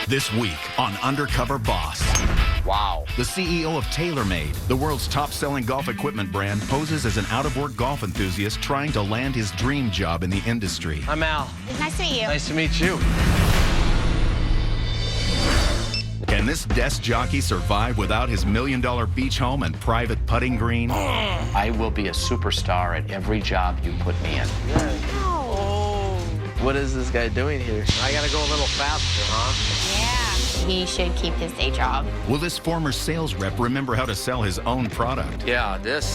This week on Undercover Boss. Wow. The CEO of TaylorMade, the world's top-selling golf equipment brand, poses as an out-of-work golf enthusiast trying to land his dream job in the industry. I'm Al. It's nice to meet you. Nice to meet you. Can this desk jockey survive without his $1 million beach home and private putting green? I will be a superstar at every job you put me in. Oh. What is this guy doing here? I gotta go a little faster, huh? Yeah. He should keep his day job. Will this former sales rep remember how to sell his own product? Yeah, let's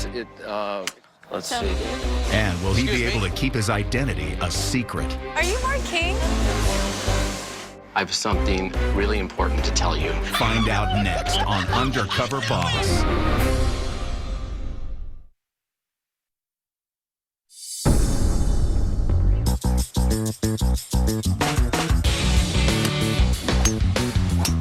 see. And will he be able to keep his identity a secret? Are you Mark King? I have something really important to tell you. Find out next on Undercover Boss.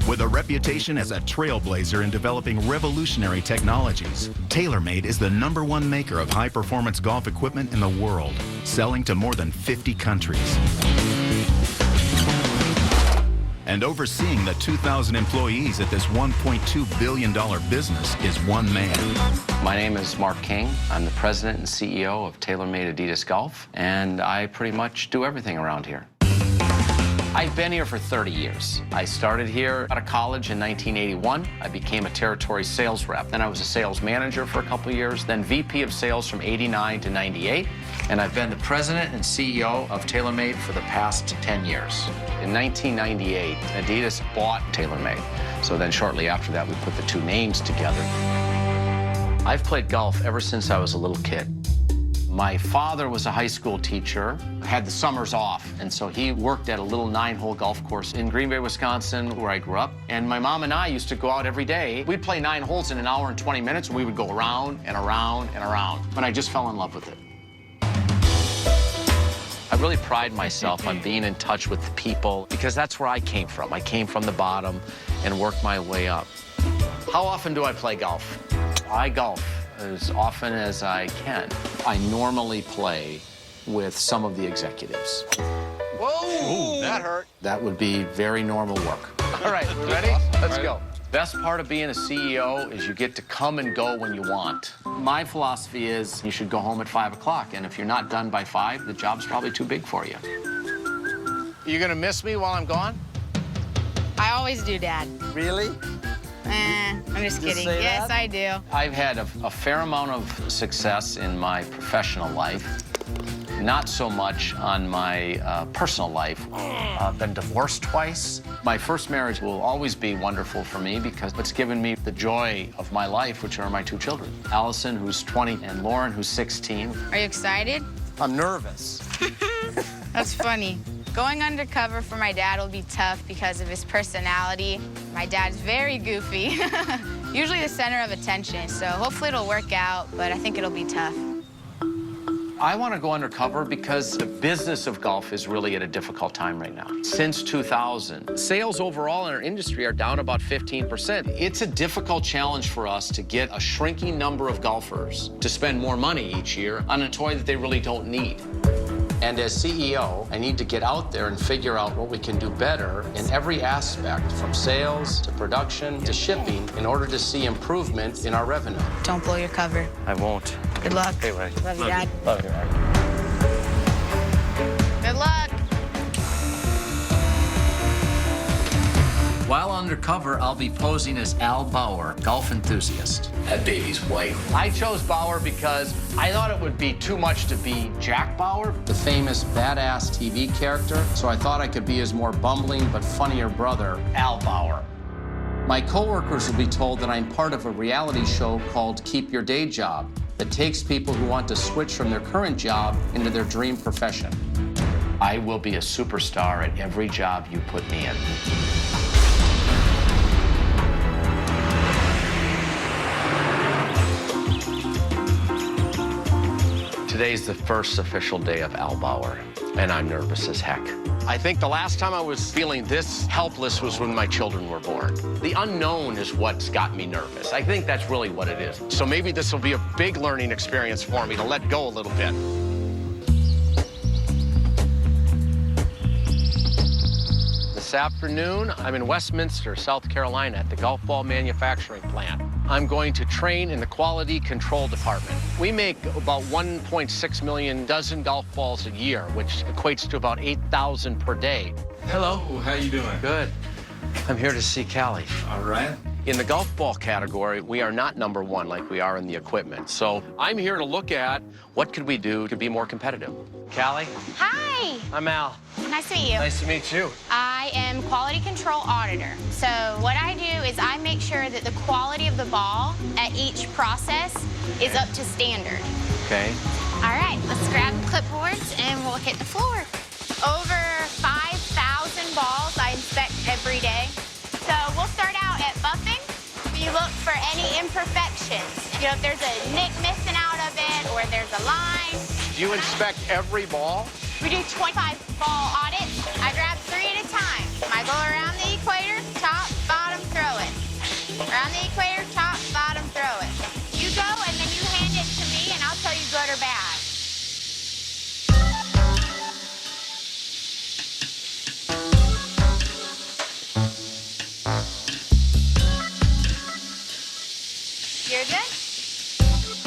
With a reputation as a trailblazer in developing revolutionary technologies, TaylorMade is the #1 maker of high-performance golf equipment in the world, selling to more than 50 countries. And overseeing the 2,000 employees at this $1.2 billion business is one man. My name is Mark King. I'm the president and CEO of TaylorMade Adidas Golf, and I pretty much do everything around here. I've been here for 30 years. I started here out of college in 1981. I became a territory sales rep. Then I was a sales manager for a couple of years, then VP of sales from 89 to 98. And I've been the president and CEO of TaylorMade for the past 10 years. In 1998, Adidas bought TaylorMade. So then shortly after that, we put the two names together. I've played golf ever since I was a little kid. My father was a high school teacher, had the summers off, and so he worked at a little 9-hole golf course in Green Bay, Wisconsin, where I grew up. And my mom and I used to go out every day. We'd play 9 holes in an hour and 20 minutes, and we would go around and around and around. And I just fell in love with it. I really pride myself on being in touch with the people, because that's where I came from. I came from the bottom and worked my way up. How often do I play golf? I golf as often as I can. I normally play with some of the executives. Whoa! Ooh, that hurt. That would be very normal work. All right, we ready? Let's go. Best part of being a CEO is you get to come and go when you want. My philosophy is you should go home at 5 o'clock, and if you're not done by 5, the job's probably too big for you. You gonna miss me while I'm gone? I always do, Dad. Really? I'm just kidding. Yes, I do. I've had a fair amount of success in my professional life, not so much on my personal life. I've been divorced twice. My first marriage will always be wonderful for me because it's given me the joy of my life, which are my 2 children. Allison, who's 20, and Lauren, who's 16. Are you excited? I'm nervous. That's funny. Going undercover for my dad will be tough because of his personality. My dad's very goofy, usually the center of attention, so hopefully it'll work out, but I think it'll be tough. I want to go undercover because the business of golf is really at a difficult time right now. Since 2000, sales overall in our industry are down about 15%. It's a difficult challenge for us to get a shrinking number of golfers to spend more money each year on a toy that they really don't need. And as CEO, I need to get out there and figure out what we can do better in every aspect, from sales to production to shipping, in order to see improvement in our revenue. Don't blow your cover. I won't. Good luck. Hey, Ray. Love you, Dad. Love you, Ray. Good luck. While undercover, I'll be posing as Al Bauer, golf enthusiast. That baby's white. I chose Bauer because I thought it would be too much to be Jack Bauer, the famous badass TV character, so I thought I could be his more bumbling but funnier brother, Al Bauer. My coworkers will be told that I'm part of a reality show called Keep Your Day Job that takes people who want to switch from their current job into their dream profession. I will be a superstar at every job you put me in. Today's the first official day of Al Bauer, and I'm nervous as heck. I think the last time I was feeling this helpless was when my children were born. The unknown is what's got me nervous. I think that's really what it is. So maybe this will be a big learning experience for me to let go a little bit. This afternoon, I'm in Westminster, South Carolina at the golf ball manufacturing plant. I'm going to train in the quality control department. We make about 1.6 million dozen golf balls a year, which equates to about 8,000 per day. Hello. How you doing? Good. I'm here to see Callie. All right. In the golf ball category, we are not #1 like we are in the equipment. So I'm here to look at what could we do to be more competitive. Callie? Hi. I'm Al. Nice to meet you. Nice to meet you. I am quality control auditor. So what I do is I make sure that the quality of the ball at each process is up to standard. Okay. All right, let's grab the clipboards and we'll hit the floor. Over 5,000 balls I inspect every day. So we'll start out at buffing. We look for any imperfections. You know, if there's a nick missing out of it or there's a line. Do you inspect every ball? We do 25 ball audits. I grab 3 at a time. I go around the equator, top, bottom, throw it. Around the equator, top, bottom, throw it. You go and then you hand it to me and I'll tell you good or bad. You're good?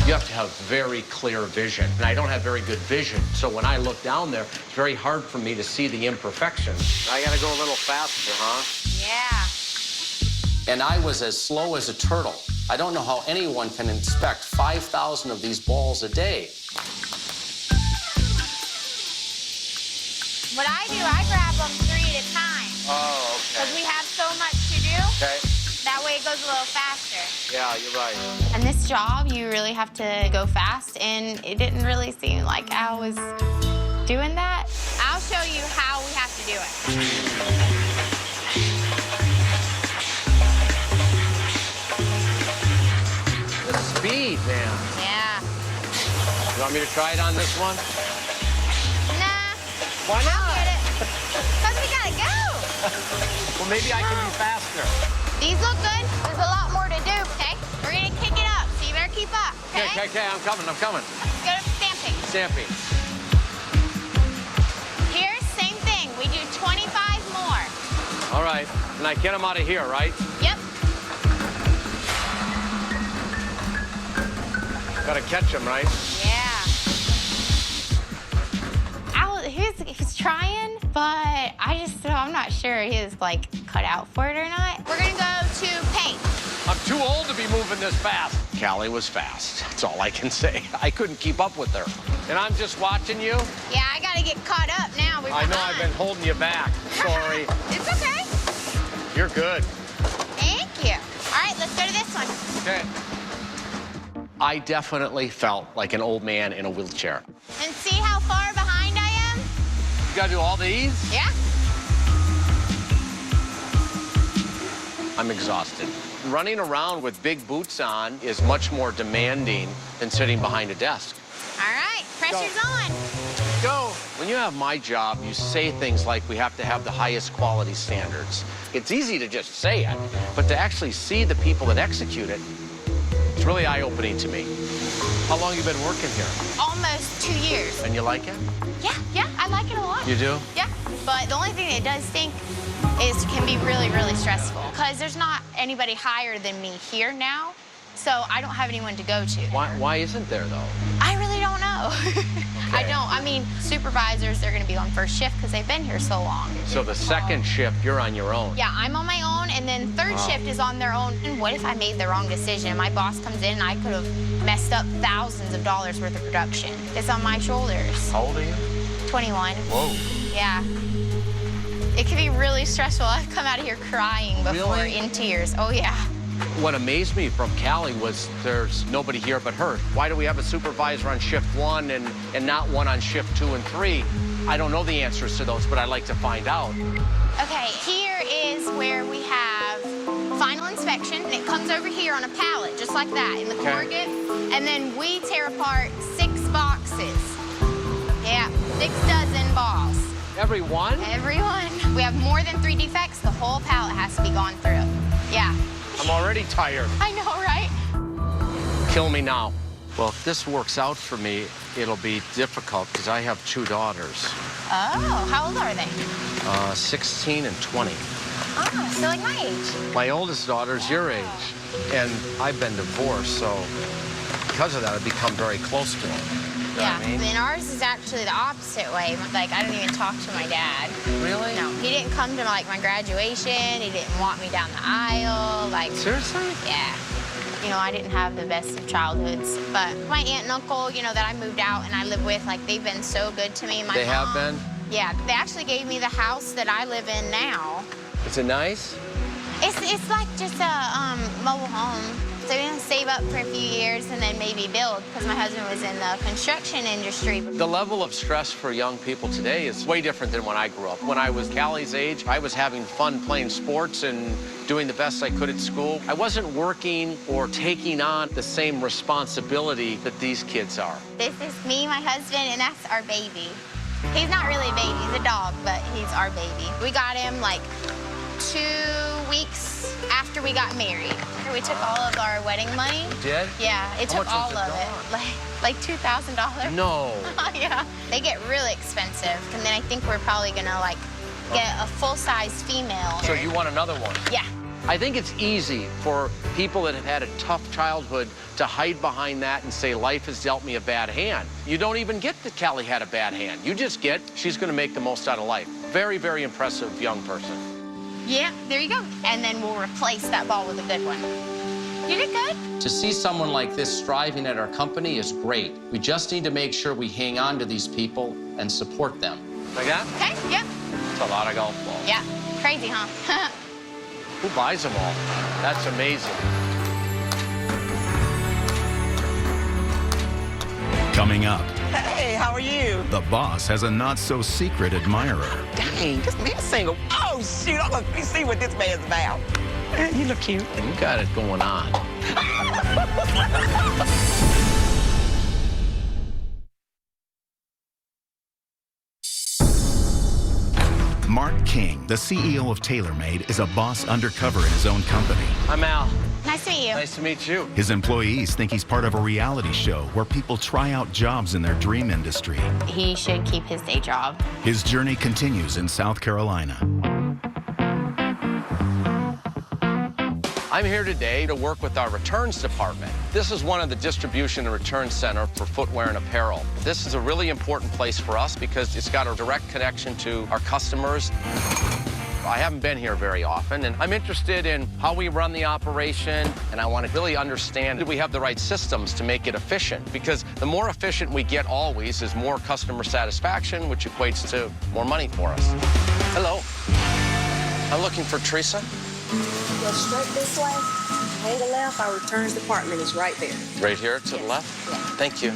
You have to have very clear vision. And I don't have very good vision. So when I look down there, it's very hard for me to see the imperfections. I gotta go a little faster, huh? Yeah. And I was as slow as a turtle. I don't know how anyone can inspect 5,000 of these balls a day. What I do, I grab them 3 at a time. Oh, Because we have so much to do. Okay. That way it goes a little faster. Yeah, you're right. And this job, you really have to go fast, and it didn't really seem like Al was doing that. I'll show you how we have to do it. The speed, man. Yeah. You want me to try it on this one? Nah. Why I'll not? get it. Because we gotta go. Well, maybe I can be faster. These look good. There's a lot more to do, okay? We're gonna kick it up, so you better keep up, okay? Okay, I'm coming. Let's go to stamping. Stamping. Here, same thing. We do 25 more. All right, and I get them out of here, right? Yep. Gotta catch them, right? Yeah. Al, he's trying, but I'm not sure he's like cut out for it or not. We're gonna go to paint. I'm too old to be moving this fast. Callie was fast. That's all I can say. I couldn't keep up with her. And I'm just watching you. Yeah, I gotta get caught up now. I know I've been holding you back. Sorry. It's okay. You're good. Thank you. All right, let's go to this one. Okay. I definitely felt like an old man in a wheelchair. And see how far behind I am? You gotta do all these? Yeah. I'm exhausted. Running around with big boots on is much more demanding than sitting behind a desk. All right, pressure's on. Go. When you have my job, you say things like we have to have the highest quality standards. It's easy to just say it, but to actually see the people that execute it, it's really eye-opening to me. How long you been working here? Almost 2 years. And you like it? Yeah, I like it a lot. You do? Yeah, but the only thing that does stink is can be really, really stressful because there's not anybody higher than me here now, so I don't have anyone to go to. Why isn't there, though? I really don't know. I don't. I mean, supervisors, they're going to be on first shift because they've been here so long. So the second shift, you're on your own. Yeah, I'm on my own, and then third shift is on their own. And what if I made the wrong decision? My boss comes in, and I could have messed up thousands of dollars worth of production. It's on my shoulders. How old are you? 21. Whoa. Yeah. It can be really stressful. I've come out of here crying before, Really? in tears. Oh, yeah. What amazed me from Callie was there's nobody here but her. Why do we have a supervisor on shift 1 and not one on shift 2 and 3? I don't know the answers to those, but I'd like to find out. Okay, here is where we have final inspection, and it comes over here on a pallet, just like that, in the Okay. corrugate. And then we tear apart 6 boxes. Yeah, 6 dozen balls. Every one? Every one. We have more than 3 defects, the whole pallet has to be gone through. Yeah. I'm already tired. I know, right? Kill me now. Well, if this works out for me, it'll be difficult because I have 2 daughters. Oh, how old are they? 16 and 20. Oh, so like my age. My oldest daughter's your age, and I've been divorced, so because of that, I've become very close to him. You know Yeah, what I mean? and ours is actually the opposite way. Like, I didn't even talk to my dad. Really? No, he didn't come to, like, my graduation. He didn't walk me down the aisle. Like, Seriously? yeah. You know, I didn't have the best of childhoods. But my aunt and uncle, you know, that I moved out and I live with, like, they've been so good to me. My They mom, have been? Yeah, they actually gave me the house that I live in now. Is it nice? It's like just a mobile home. So we're gonna save up for a few years and then maybe build, because my husband was in the construction industry. The level of stress for young people today is way different than when I grew up. When I was Callie's age, I was having fun playing sports and doing the best I could at school. I wasn't working or taking on the same responsibility that these kids are. This is me, my husband, and that's our baby. He's not really a baby, he's a dog, but he's our baby. We got him like 2 weeks after we got married. We took all of our wedding money. You did? Yeah, it How took much all was of it it. Like $2,000. No. Yeah. They get really expensive, and then I think we're probably gonna like get a full-size female. So you want another one? Yeah. I think it's easy for people that have had a tough childhood to hide behind that and say, life has dealt me a bad hand. You don't even get that Callie had a bad hand. You just get, she's gonna make the most out of life. Very, very impressive young person. Yeah, there you go. And then we'll replace that ball with a good one. You did good. To see someone like this striving at our company is great. We just need to make sure we hang on to these people and support them. Like that? Okay, yeah. It's a lot of golf balls. Yeah, crazy, huh? Who buys them all? That's amazing. Coming up, Hey, how are you? the boss has a not-so-secret admirer. Dang, this man's single. Oh, shoot, I'm gonna see what this man's about. Man, you look cute. You got it going on. Mark King, the CEO of TaylorMade, is a boss undercover in his own company. I'm Al. Nice to meet you. Nice to meet you. His employees think he's part of a reality show where people try out jobs in their dream industry. He should keep his day job. His journey continues in South Carolina. I'm here today to work with our returns department. This is one of the distribution and return center for footwear and apparel. This is a really important place for us because it's got a direct connection to our customers. I haven't been here very often, and I'm interested in how we run the operation, and I want to really understand that we have the right systems to make it efficient, because the more efficient we get always is more customer satisfaction, which equates to more money for us. Hello. I'm looking for Teresa. Go straight this way, hang a left, our returns department is right there. Right here to the left? Yeah. Thank you.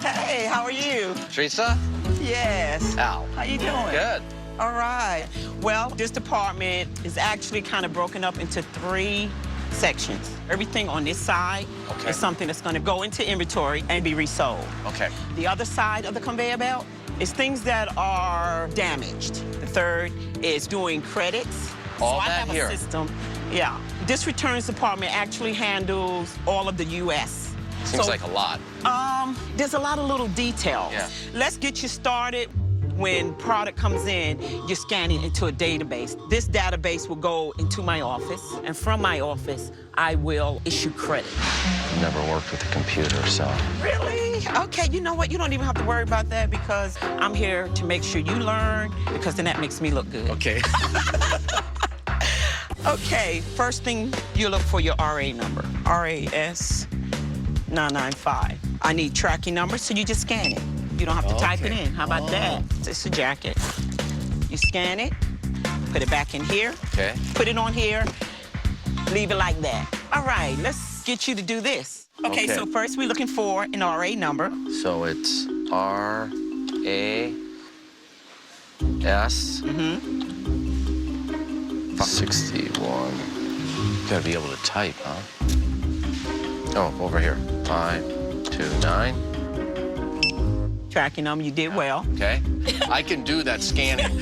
Hey, how are you? Teresa? Yes. Al. How you doing? Good. All right. Well, this department is actually kind of broken up into 3 sections. Everything on this side Okay. is something that's going to go into inventory and be resold. Okay. The other side of the conveyor belt is things that are damaged. The third is doing credits. All so I that have here? a system. Yeah. This returns department actually handles all of the U.S. Seems like a lot. There's a lot of little details. Yeah. Let's get you started. When product comes in, you're scanning into a database. This database will go into my office, and from my office, I will issue credit. Never worked with a computer, so. Really? Okay, you know what? You don't even have to worry about that because I'm here to make sure you learn, because then that makes me look good. Okay. Okay, first thing, you look for your RA number, RAS 995. I need tracking numbers, so you just scan it. You don't have to type it in. How about that? It's a jacket. You scan it, put it back in here, Okay. put it on here, leave it like that. All right, let's get you to do this. Okay, so first we're looking for an RA number. So it's R-A-S. 61. You gotta be able to type, huh? Oh, over here. 529. Tracking number, you did well. Okay. I can do that scanning.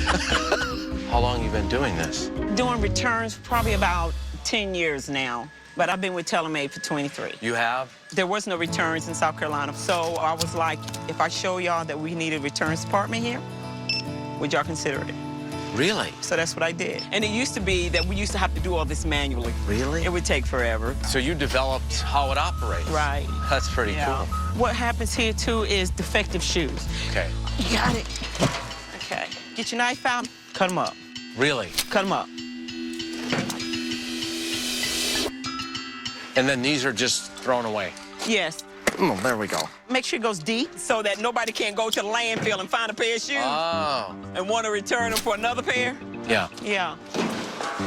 How long you been doing this? Doing returns probably about 10 years now. but I've been with TaylorMade for 23. You have? There was no returns in South Carolina, so I was like, if I show y'all that we need a returns department here, would y'all consider it? Really? So that's what I did. And it used to be that we used to have to do all this manually. Really? It would take forever. So you developed how it operates. Right. That's pretty cool. What happens here, too, is defective shoes. Okay. You got it. Okay. Get your knife out, cut them up. Really? Cut them up. And then these are just thrown away. Yes. Oh, there we go. Make sure it goes deep so that nobody can go to the landfill and find a pair of shoes Oh. and want to return them for another pair. Yeah. Yeah.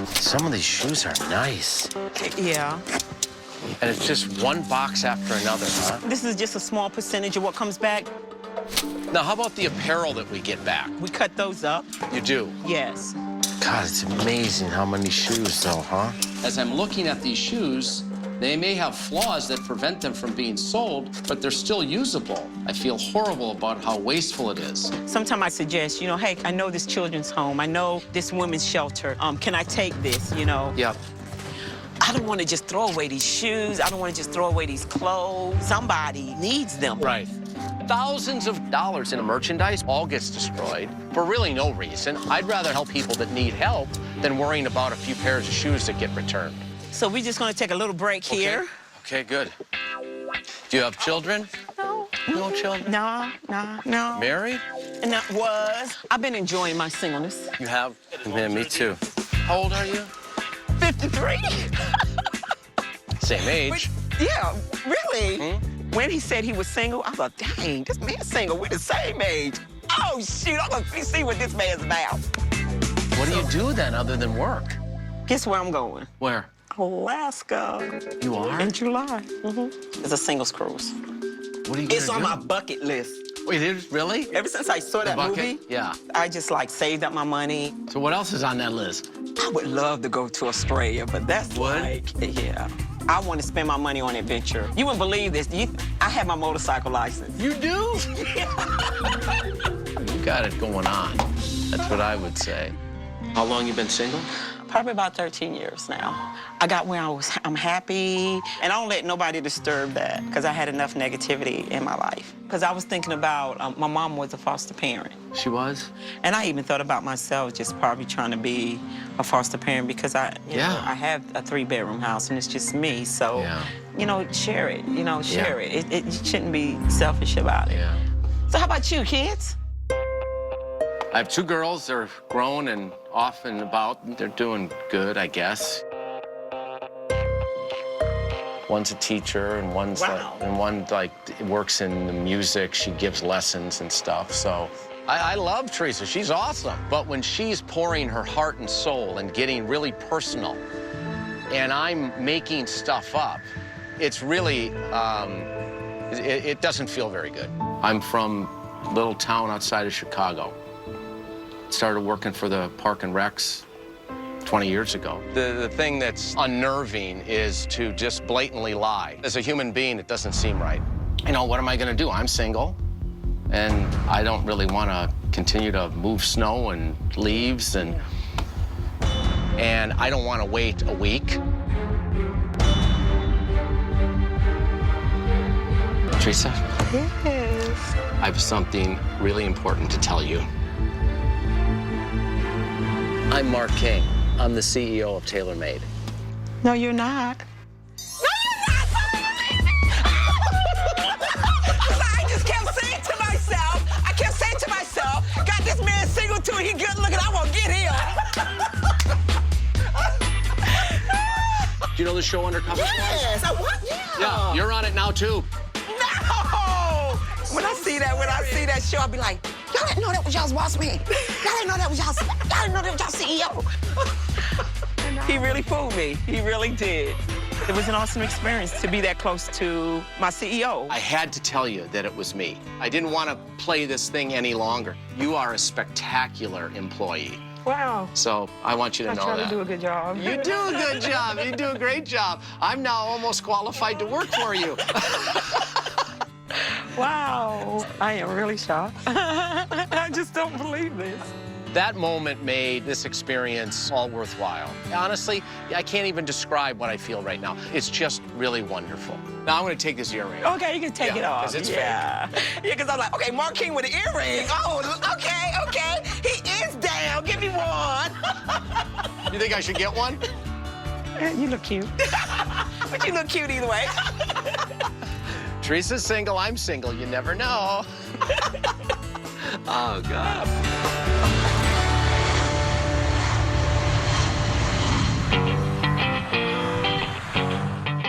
Some of these shoes are nice. Yeah. And it's just one box after another, huh? This is just a small percentage of what comes back. Now, how about the apparel that we get back? We cut those up. You do? Yes. God, it's amazing how many shoes, though, huh? As I'm looking at these shoes, they may have flaws that prevent them from being sold, but they're still usable. I feel horrible about how wasteful it is. Sometimes I suggest, you know, hey, I know this children's home. I know this women's shelter. Can I take this, you know? Yep. I don't want to just throw away these shoes. I don't want to just throw away these clothes. Somebody needs them. Right. Thousands of dollars in merchandise all gets destroyed for really no reason. I'd rather help people that need help than worrying about a few pairs of shoes that get returned. So we're just going to take a little break here. Okay, good. Do you have children? No. No children? No. Married? And that was, I've been enjoying my singleness. You have? Yeah, me too. How old are you? 53. Same age. Yeah, really? When he said he was single, I thought, dang, this man's single. We're the same age. Oh, shoot, I'm going to see what this man's about. What do you do then other than work? Guess where I'm going? Where? Alaska. You are? In July. It's a singles cruise. What are you It's gonna on do? my bucket list. Wait, it is really? Ever since I saw that bucket? movie, Yeah. I just like saved up my money. So what else is on that list? I would love to go to Australia, but that's Would? like, yeah. I want to spend my money on adventure. You wouldn't believe this. I have my motorcycle license. You do? You got it going on. That's what I would say. How long you been single? Probably about 13 years now. I got where I'm happy, and I don't let nobody disturb that because I had enough negativity in my life. Because I was thinking about, my mom was a foster parent. She was? And I even thought about myself just probably trying to be a foster parent because I have a 3-bedroom house and it's just me. So, you know, share it, share it. You shouldn't be selfish about it. Yeah. So how about you, kids? I have 2 girls. They're grown and off and about. They're doing good, I guess. One's a teacher and one works in the music. She gives lessons and stuff. So I love Teresa. She's awesome. But when she's pouring her heart and soul and getting really personal, and I'm making stuff up, it's really it doesn't feel very good. I'm from a little town outside of Chicago. Started working for the Park and Recs 20 years ago. The thing that's unnerving is to just blatantly lie. As a human being, it doesn't seem right. You know, what am I gonna do? I'm single, and I don't really wanna continue to move snow and leaves, and I don't wanna wait a week. Teresa? Yes. I have something really important to tell you. I'm Mark King. I'm the CEO of TaylorMade. No, you're not. No, you're not! I just kept saying to myself, got this man single too, he good looking, I want to get him. Do you know the show Undercover? Yes, I want, Yeah, you're on it now too. No! When I see that show, I'll be like, y'all didn't know that was y'all's boss man. Y'all didn't know that was y'all's CEO. He really fooled me. He really did. It was an awesome experience to be that close to my CEO. I had to tell you that it was me. I didn't want to play this thing any longer. You are a spectacular employee. Wow. So I want you to know that. I try to do a good job. You do a good job. You do a great job. I'm now almost qualified to work for you. Wow. I am really shocked. I just don't believe this. That moment made this experience all worthwhile. Honestly, I can't even describe what I feel right now. It's just really wonderful. Now I'm gonna take this earring. Okay, you can take it off. 'Cause it's fake. Yeah, because I'm like, okay, Mark King with an earring. Oh, okay. He is down. Give me one. You think I should get one? You look cute. But you look cute either way. Teresa's single, I'm single. You never know. Oh, God.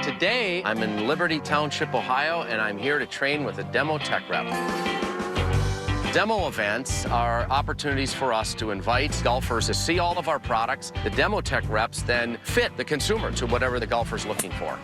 Today, I'm in Liberty Township, Ohio, and I'm here to train with a Demo Tech rep. Demo events are opportunities for us to invite golfers to see all of our products. The Demo Tech reps then fit the consumer to whatever the golfer's looking for.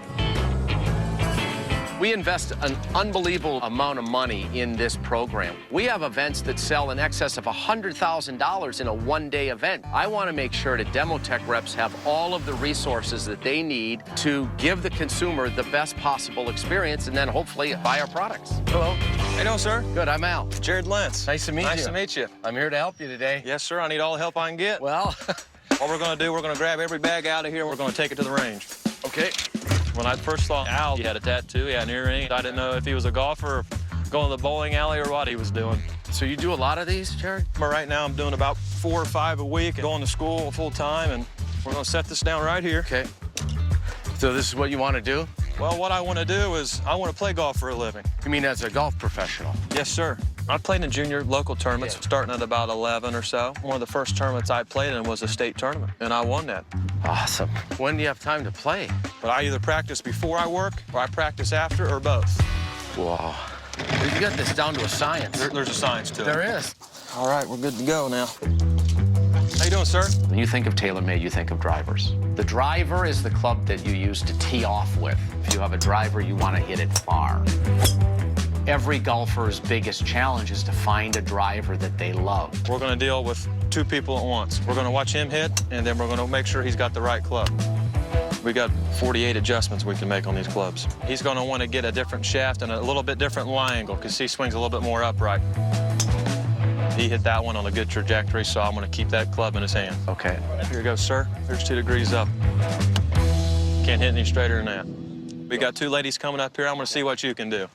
We invest an unbelievable amount of money in this program. We have events that sell in excess of $100,000 in a one-day event. I want to make sure that Demo Tech reps have all of the resources that they need to give the consumer the best possible experience and then hopefully buy our products. Hello. How you doing, sir? Good, I'm Al. Jared Lentz. Nice to meet you. Nice to meet you. I'm here to help you today. Yes, sir. I need all the help I can get. Well, What we're going to do, we're going to grab every bag out of here. We're going to take it to the range. okay. When I first saw Al, he had a tattoo, he had an earring. I didn't know if he was a golfer or going to the bowling alley or what he was doing. So you do a lot of these, Jared? But right now, I'm doing about 4 or 5 a week, going to school full time, and we're going to set this down right here. Okay. So this is what you want to do? Well, what I want to do is I want to play golf for a living. You mean as a golf professional? Yes, sir. I played in junior local tournaments, starting at about 11 or so. One of the first tournaments I played in was a state tournament, and I won that. Awesome. When do you have time to play? But I either practice before I work, or I practice after, or both. Wow. You got this down to a science. There's a science to it. There is. All right, we're good to go now. How you doing, sir? When you think of TaylorMade, you think of drivers. The driver is the club that you use to tee off with. If you have a driver, you want to hit it far. Every golfer's biggest challenge is to find a driver that they love. We're going to deal with 2 people at once. We're going to watch him hit, and then we're going to make sure he's got the right club. We got 48 adjustments we can make on these clubs. He's going to want to get a different shaft and a little bit different lie angle because he swings a little bit more upright. He hit that one on a good trajectory, so I'm going to keep that club in his hand. Okay. Here you go, sir. There's 2 degrees up. Can't hit any straighter than that. We got 2 ladies coming up here. I'm going to see what you can do.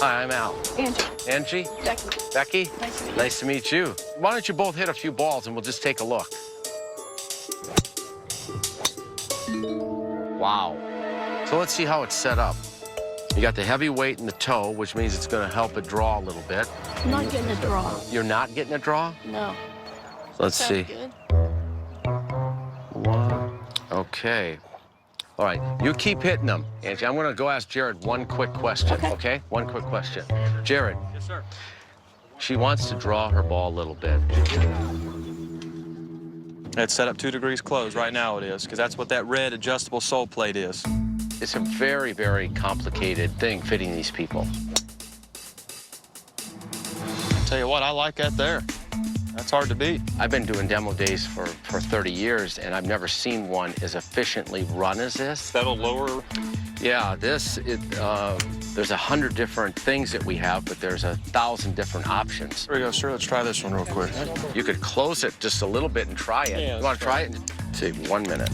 Hi, I'm Al. Angie. Angie? Becky. Becky? Nice to meet you. Nice to meet you. Why don't you both hit a few balls and we'll just take a look. Wow. So let's see how it's set up. You got the heavy weight in the toe, which means it's going to help it draw a little bit. I'm not getting a draw. You're not getting a draw? No. Let's see. Good. 1. Okay. All right, you keep hitting them. Angie, I'm gonna go ask Jared one quick question, okay? One quick question. Jared. Yes, sir. She wants to draw her ball a little bit. It's set up 2 degrees closed. Right now it is, because that's what that red adjustable sole plate is. It's a very, very complicated thing fitting these people. Tell you what, I like that there. That's hard to beat. I've been doing demo days for 30 years, and I've never seen one as efficiently run as this. That'll lower. Yeah, there's 100 different things that we have, but there's 1,000 different options. Here we go, sir. Let's try this one real quick. You could close it just a little bit and try it. Yeah, You want to try it? See, 1 minute.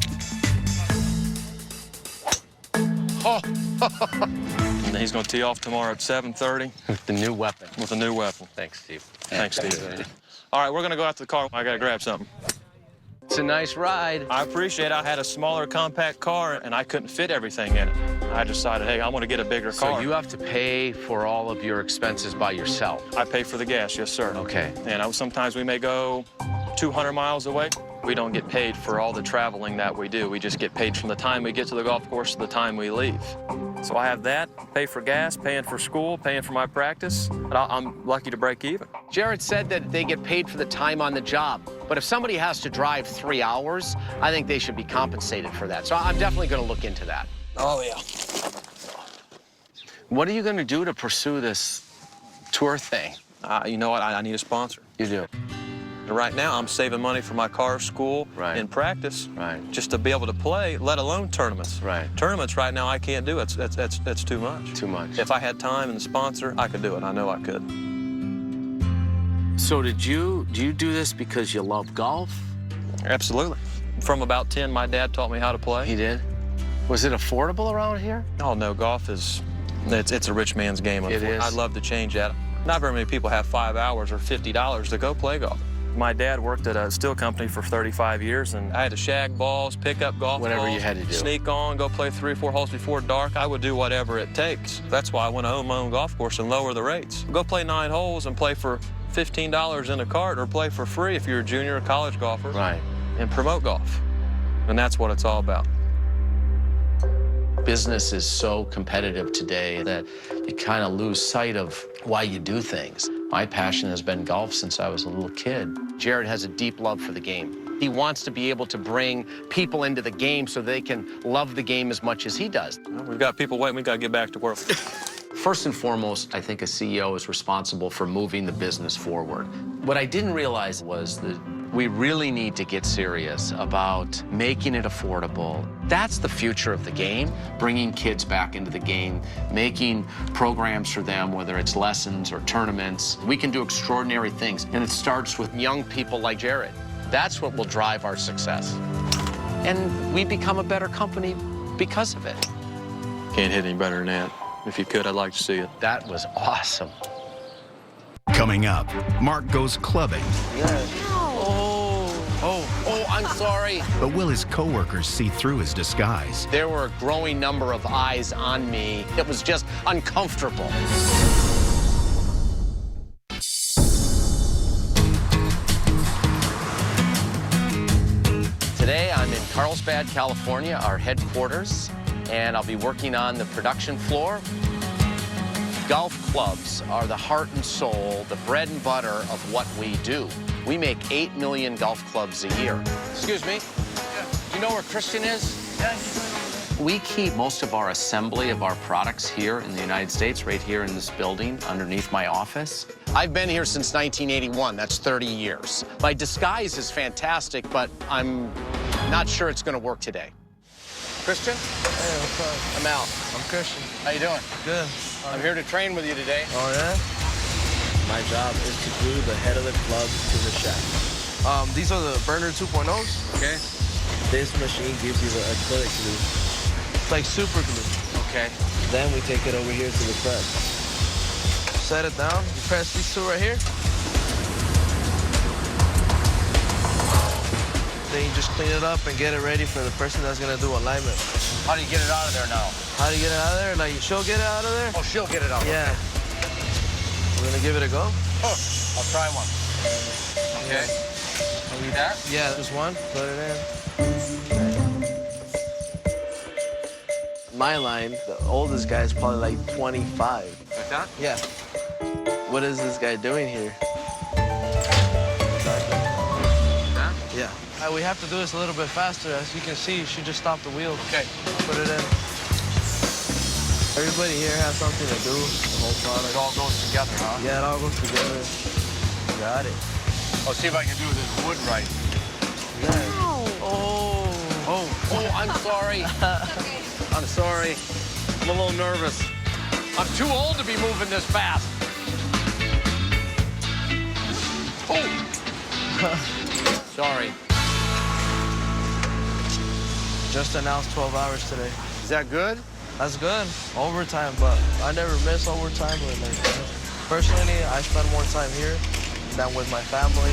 Oh! And then he's going to tee off tomorrow at 7:30 With the new weapon. with a new weapon. Thanks, Steve. Thanks, Steve. All right, we're going to go out to the car. I got to grab something. It's a nice ride. I appreciate it. I had a smaller, compact car, and I couldn't fit everything in it. I decided, hey, I want to get a bigger car. So you have to pay for all of your expenses by yourself? I pay for the gas, yes, sir. Okay. And sometimes we may go 200 miles away. We don't get paid for all the traveling that we do. We just get paid from the time we get to the golf course to the time we leave. So I have that, pay for gas, paying for school, paying for my practice, and I'm lucky to break even. Jared said that they get paid for the time on the job. But if somebody has to drive 3 hours, I think they should be compensated for that. So I'm definitely going to look into that. Oh, yeah. What are you going to do to pursue this tour thing? You know what? I need a sponsor. You do. And right now, I'm saving money for my car, school, Right. and practice. Right. Just to be able to play, let alone tournaments. Right. Tournaments right now, I can't do it. That's too much. Too much. If I had time and the sponsor, I could do it. I know I could. So do you do this because you love golf? Absolutely. From about 10, my dad taught me how to play. He did? Was it affordable around here? Oh, no, golf is, it's a rich man's game. It is. I'd love to change that. Not very many people have 5 hours or $50 to go play golf. My dad worked at a steel company for 35 years, and I had to shag balls, pick up golf Whatever balls, you had to do. Sneak on, go play 3 or 4 holes before dark. I would do whatever it takes. That's why I want to own my own golf course and lower the rates. Go play 9 holes and play for $15 in a cart, or play for free if you're a junior or college golfer. Right. And promote golf. And that's what it's all about. Business is so competitive today that you kind of lose sight of why you do things. My passion has been golf since I was a little kid. Jared has a deep love for the game. He wants to be able to bring people into the game so they can love the game as much as he does. Well, we've got people waiting. We've got to get back to work. First and foremost, I think a CEO is responsible for moving the business forward. What I didn't realize was that we really need to get serious about making it affordable. That's the future of the game, bringing kids back into the game, making programs for them, whether it's lessons or tournaments. We can do extraordinary things, and it starts with Young people like Jared. That's what will drive our success. And we become a better company because of it. Can't hit any better than that. If you could, I'd like to see it. That was awesome. Coming up, Mark goes clubbing, Oh, I'm sorry. but will his coworkers see through his disguise? There were a growing number of eyes on me. It was just uncomfortable. Today, I'm in Carlsbad, California, our headquarters, and I'll be working on the production floor. Golf clubs are the heart and soul, the bread and butter of what we do. We make 8 million golf clubs a year. Excuse me? Do you know where Christian is? Yes. We keep most of our assembly of our products here in the United States, right here in this building, underneath my office. I've been here since 1981. That's 30 years. My disguise is fantastic, but I'm not sure it's going to work today. Christian? Hey, what's up? I'm Al. I'm Christian. How you doing? Good. I'm here to train with you today. Oh, yeah? My job is to glue the head of the club to the shaft. These are the burner 2.0s. Okay. This machine gives you the acrylic glue. It's like super glue. Okay. Then we take it over here to the press. Set it down. You press these two right here. Then you just clean it up and get it ready for the person that's gonna do alignment. How do you get it out of there now? How do you get it out of there? Like, she'll get it out of there? Oh, she'll get it out. Yeah. We're gonna give it a go? Oh, I'll try one. Okay. That? Yeah, just one. Put it in. My line, the oldest guy is probably like 25. Like that? Yeah. What is this guy doing here? That? Yeah. We have to do this a little bit faster. As you can see, she just stopped the wheel. Okay. Put it in. Everybody here has something to do, the whole product. It all goes together, huh? Yeah, it all goes together. Got it. I'll see if I can do this wood right. Yeah. Oh, I'm sorry. I'm sorry. I'm a little nervous. I'm too old to be moving this fast. Oh. Sorry. Just announced 12 hours today. Is that good? That's good. Overtime, but I never miss overtime. Personally, I spend more time here than with my family,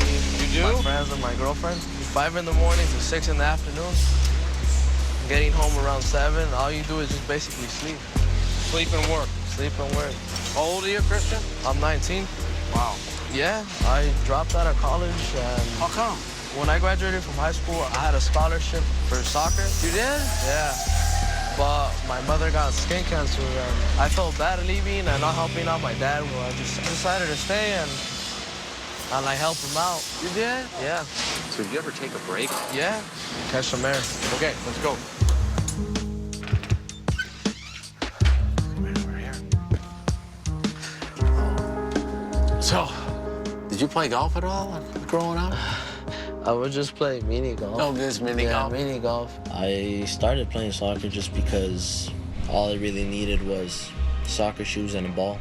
my friends, and my girlfriend. 5 in the morning to 6 in the afternoon. Getting home around 7. All you do is just basically sleep. Sleep and work. Sleep and work. How old are you, Christian? I'm 19. Wow. Yeah, I dropped out of college. And How come? when I graduated from high school, I had a scholarship for soccer. You did? Yeah. But my mother got skin cancer, and I felt bad leaving and not helping out my dad. Well, I just decided to stay and like help him out. You did? Yeah. So did you ever take a break? Yeah. Catch some air. Okay, let's go. So, did you play golf at all growing up? I would just play mini golf. Oh, this mini Yeah, golf? mini golf. I started playing soccer just because all I really needed was soccer shoes and a ball.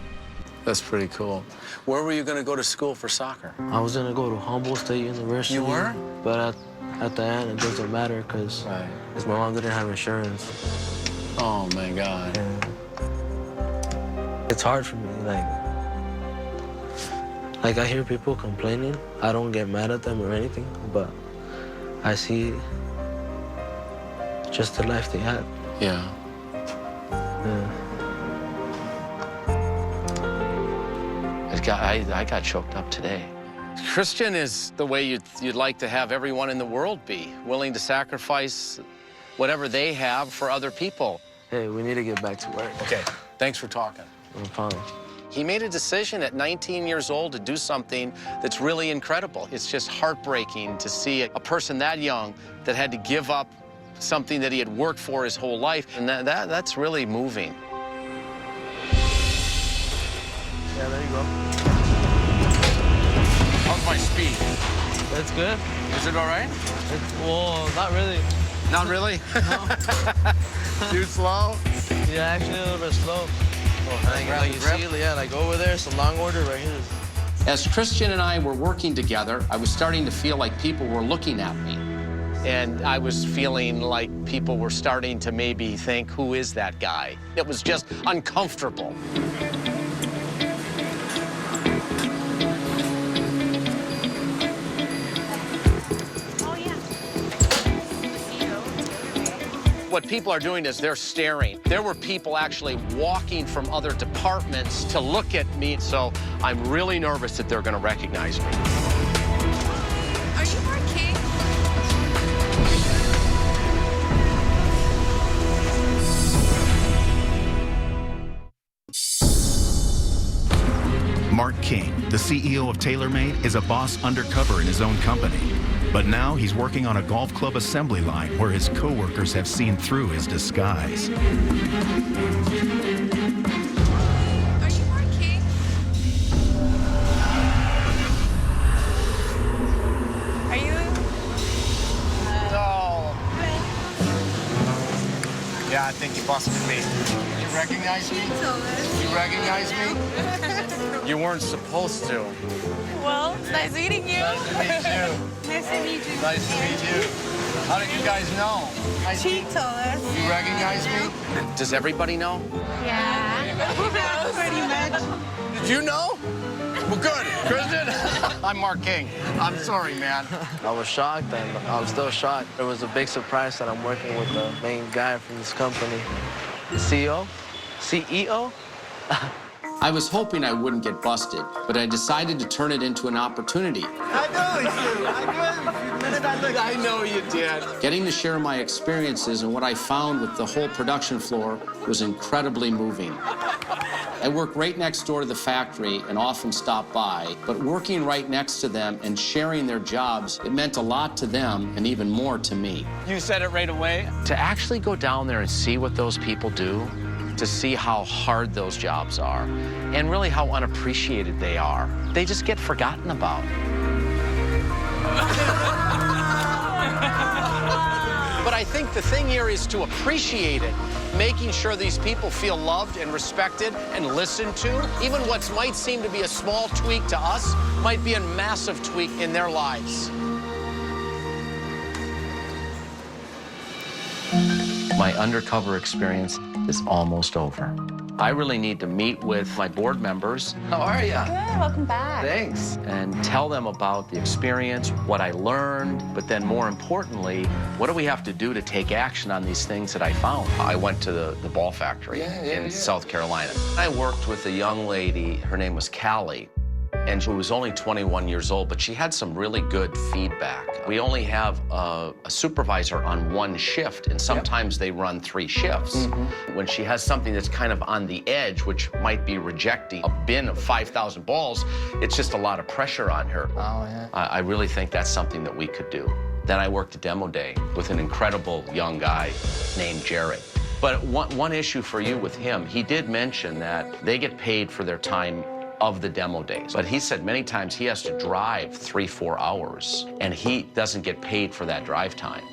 That's pretty cool. Where were you going to go to school for soccer? I was gonna go to Humboldt State University. You were? But at the end, it doesn't matter because Right. my mom didn't have insurance. Oh, my God. And it's hard for me, like I hear people complaining. I don't get mad at them or anything, but I see just the life they had. Yeah. Yeah. I got choked up today. Christian is the way you'd like to have everyone in the world be, willing to sacrifice whatever they have for other people. Hey, we need to get back to work. Okay, thanks for talking. No problem. He made a decision at 19 years old to do something that's really incredible. It's just heartbreaking to see a person that young that had to give up something that he had worked for his whole life, and that's really moving. Yeah, there you go. How's my speed? That's good. Is it all right? Well, not really. Not really? No. Too slow? Yeah, actually a little bit slow. Like you see, yeah, like over there, some long order right here. As Christian and I were working together, I was starting to feel like people were looking at me. And I was feeling like people were starting to maybe think, who is that guy? It was just uncomfortable. What people are doing is they're staring. There were people actually walking from other departments to look at me, so I'm really nervous that they're going to recognize me. Are you Mark King? Mark King, the CEO of TaylorMade, is a boss undercover in his own company. But now he's working on a golf club assembly line where his coworkers have seen through his disguise. Are you Mark King? Are you? No. Yeah, I think you busted me. You recognize me? You recognize me? You weren't supposed to. Well, it's nice meeting you. Nice to meet you. Nice to meet you. Nice to meet you. How did you guys know? She told us. You recognize me? Does everybody know? Yeah. Pretty much. Did you know? Well, good. Christian? I'm Mark King. I'm sorry, man. I was shocked, and I'm still shocked. It was a big surprise that I'm working with the main guy from this company. CEO? I was hoping I wouldn't get busted, but I decided to turn it into an opportunity. I know you. I know you did. Getting to share my experiences and what I found with the whole production floor was incredibly moving. I work right next door to the factory and often stop by, but working right next to them and sharing their jobs, it meant a lot to them and even more to me. You said it right away. To actually go down there and see what those people do, to see how hard those jobs are, and really how unappreciated they are, they just get forgotten about. But I think the thing here is to appreciate it, making sure these people feel loved and respected and listened to. Even what might seem to be a small tweak to us might be a massive tweak in their lives. My undercover experience is almost over. I really need to meet with my board members. How are you? Good, welcome back. Thanks. And tell them about the experience, what I learned, but then more importantly, what do we have to do to take action on these things that I found? I went to the ball factory in South Carolina. I worked with a young lady, her name was Callie, and she was only 21 years old, but she had some really good feedback. We only have a supervisor on one shift, and sometimes they run 3 shifts. When she has something that's kind of on the edge, which might be rejecting a bin of 5,000 balls, it's just a lot of pressure on her. Oh, yeah. I really think that's something that we could do. Then I worked a demo day with an incredible young guy named Jared. But one issue for you with him, he did mention that they get paid for their time of the demo days. But he said many times he has to drive 3-4 hours, and he doesn't get paid for that drive time.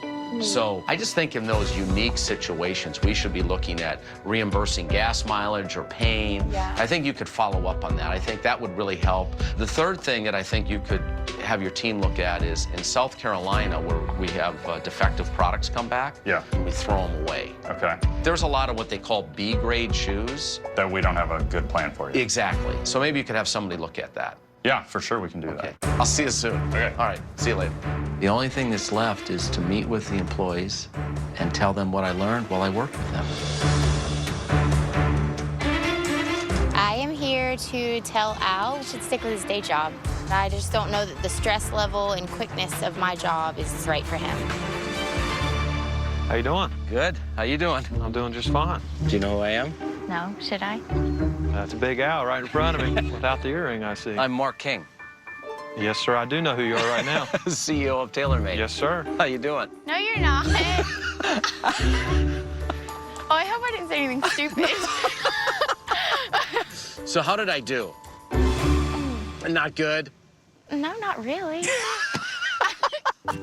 So I just think in those unique situations, we should be looking at reimbursing gas mileage or pain. Yeah. I think you could follow up on that. I think that would really help. The third thing that I think you could have your team look at is in South Carolina, where we have defective products come back, and we throw them away. Okay. There's a lot of what they call B-grade shoes. That we don't have a good plan for you. Exactly. So maybe you could have somebody look at that. Yeah, for sure we can do Okay. that. I'll see you soon. Okay. All right. See you later. The only thing that's left is to meet with the employees and tell them what I learned while I worked with them. I am here to tell Al he should stick with his day job. I just don't know that the stress level and quickness of my job is right for him. How you doing? Good. How you doing? I'm doing just fine. Do you know who I am? No, should I? That's a big owl right in front of me without the earring, I see. I'm Mark King, Yes, sir, I do know who you are right now. CEO of TaylorMade. Yes, sir. How you doing? No, you're not. Oh, I hope I didn't say anything stupid. So how did I do? Not good? No, not really.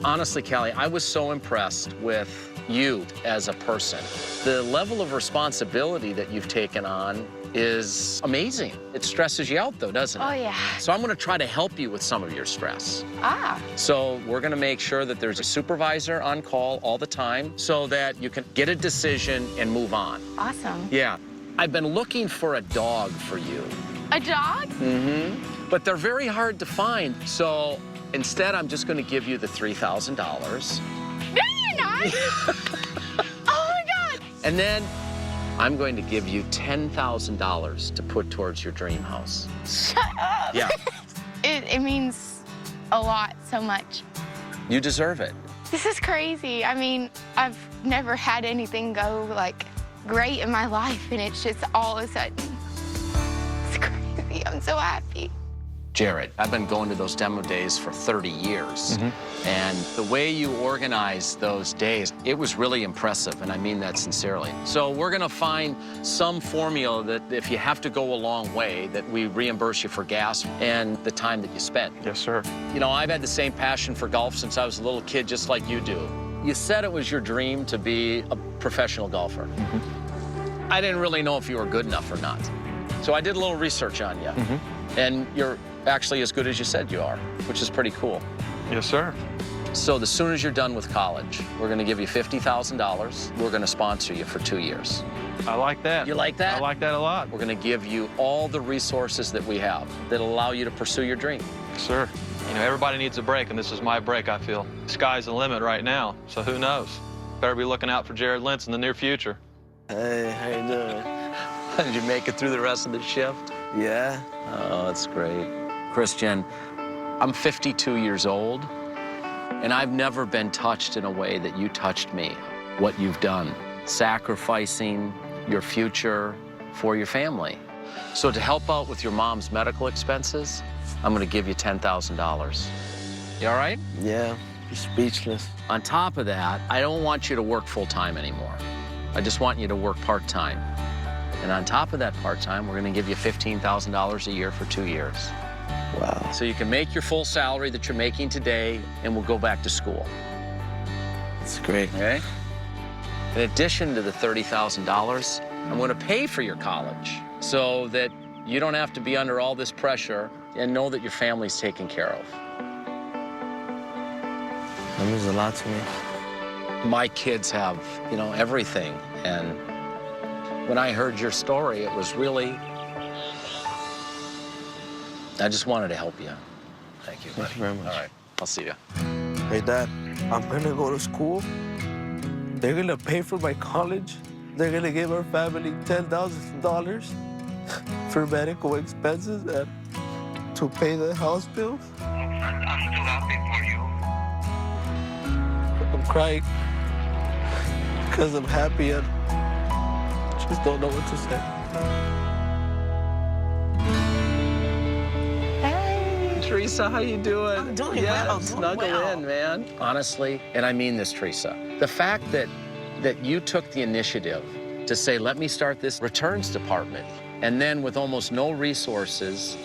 Honestly, Callie, I was so impressed with you as a person. The level of responsibility that you've taken on is amazing. It stresses you out, though, doesn't it? Oh, yeah. So I'm going to try to help you with some of your stress. Ah. So we're going to make sure that there's a supervisor on call all the time so that you can get a decision and move on. Awesome. Yeah. I've been looking for a dog for you. A dog? Mm-hmm. But they're very hard to find. So instead, I'm just going to give you the $3,000. No, you're not. Oh, my God. And then I'm going to give you $10,000 to put towards your dream house. Shut up. Yeah. It means a lot, so much. You deserve it. This is crazy. I mean, I've never had anything go, like, great in my life, and it's just all of a sudden, it's crazy. I'm so happy. Jared, I've been going to those demo days for 30 years. And the way you organized those days, it was really impressive, and I mean that sincerely. So we're gonna find some formula that if you have to go a long way, that we reimburse you for gas and the time that you spent. Yes, sir. You know, I've had the same passion for golf since I was a little kid, just like you do. You said it was your dream to be a professional golfer. I didn't really know if you were good enough or not. So I did a little research on you. And you're actually as good as you said you are, which is pretty cool. Yes, sir. So as soon as you're done with college, we're gonna give you $50,000. We're gonna sponsor you for 2 years. I like that. You like that? I like that a lot. We're gonna give you all the resources that we have that'll allow you to pursue your dream. Yes, sir. You know, everybody needs a break, and this is my break, I feel. Sky's the limit right now, so who knows? Better be looking out for Jared Lentz in the near future. Hey, how you doing? Did you make it through the rest of the shift? Yeah. Oh, that's great. Christian, I'm 52 years old, and I've never been touched in a way that you touched me. What you've done, sacrificing your future for your family. So to help out with your mom's medical expenses, I'm gonna give you $10,000. You all right? Yeah, you're speechless. On top of that, I don't want you to work full-time anymore. I just want you to work part-time. And on top of that part-time, we're gonna give you $15,000 a year for 2 years. Wow. So you can make your full salary that you're making today, and we'll go back to school. That's great. Okay? In addition to the $30,000, I'm gonna pay for your college so that you don't have to be under all this pressure and know that your family's taken care of. That means a lot to me. My kids have, you know, everything. And when I heard your story, it was really, I just wanted to help you. Thank you, buddy. Thank you very much. All right, I'll see you. Hey, Dad, I'm gonna go to school. They're gonna pay for my college. They're gonna give our family $10,000 for medical expenses and to pay the house bills. I'm so happy for you. I'm crying because I'm happy and just don't know what to say. Hey. Teresa, how you doing? I'm doing well, doing Snuggle well. in, man. Honestly, and I mean this, Teresa, the fact that you took the initiative to say, let me start this returns department, and then with almost no resources,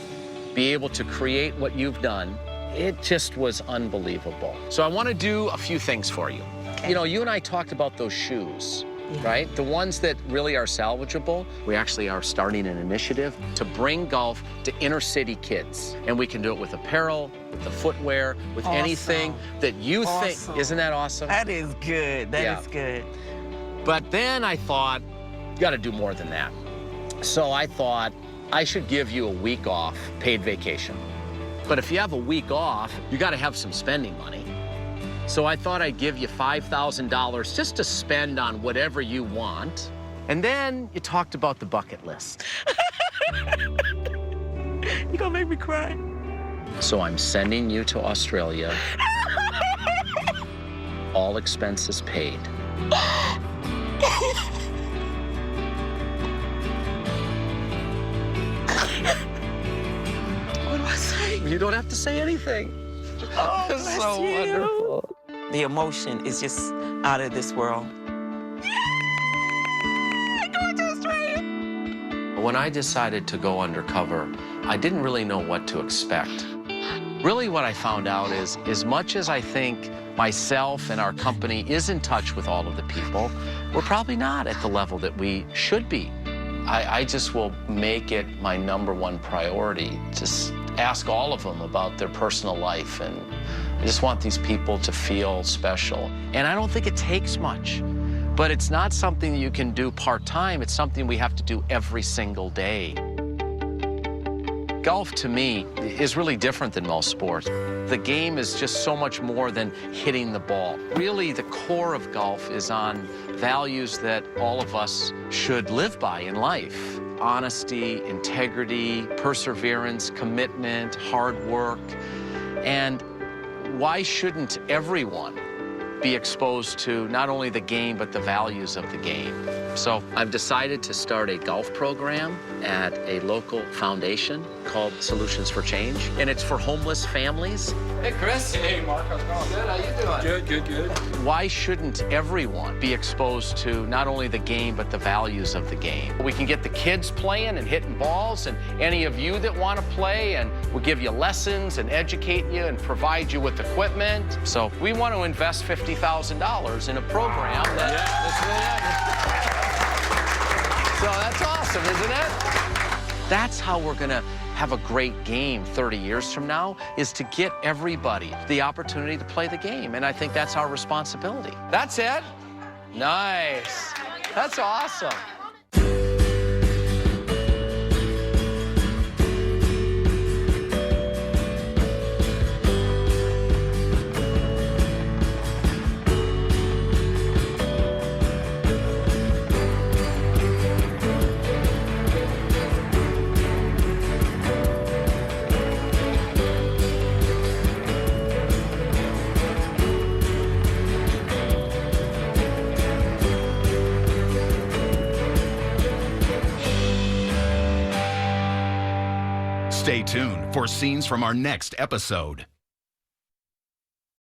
be able to create what you've done, it just was unbelievable. So I want to do a few things for you. You know, you and I talked about those shoes, right? The ones that really are salvageable. We actually are starting an initiative to bring golf to inner city kids. And we can do it with apparel, with the footwear, with anything that you think. Isn't that awesome? That is good. That is good. But then I thought, you got to do more than that. So I thought I should give you a week off, paid vacation. But if you have a week off, you got to have some spending money. So I thought I'd give you $5,000 just to spend on whatever you want. And then you talked about the bucket list. You're gonna make me cry. So I'm sending you to Australia, all expenses paid. What do I say? You don't have to say anything. Oh, It's bless so you. wonderful. The emotion is just out of this world. Going to Australia. When I decided to go undercover, I didn't really know what to expect. Really what I found out is, as much as I think myself and our company is in touch with all of the people, we're probably not at the level that we should be. I just will make it my #1 priority to ask all of them about their personal life, and I just want these people to feel special. And I don't think it takes much, but it's not something you can do part-time. It's something we have to do every single day. Golf, to me, is really different than most sports. The game is just so much more than hitting the ball. Really, the core of golf is on values that all of us should live by in life. Honesty, integrity, perseverance, commitment, hard work. And why shouldn't everyone be exposed to not only the game, but the values of the game? So I've decided to start a golf program at a local foundation called Solutions for Change, and it's for homeless families. Hey, Chris. Hey, Mark. How's it going? Good, how you doing? Good, good, good. Why shouldn't everyone be exposed to not only the game, but the values of the game? We can get the kids playing and hitting balls, and any of you that want to play, and we'll give you lessons and educate you and provide you with equipment. So we want to invest $50,000 in a program that's really So that's awesome, isn't it? That's how we're going to have a great game 30 years from now, is to get everybody the opportunity to play the game. And I think that's our responsibility. That's it? Nice. That's awesome. Stay tuned for scenes from our next episode.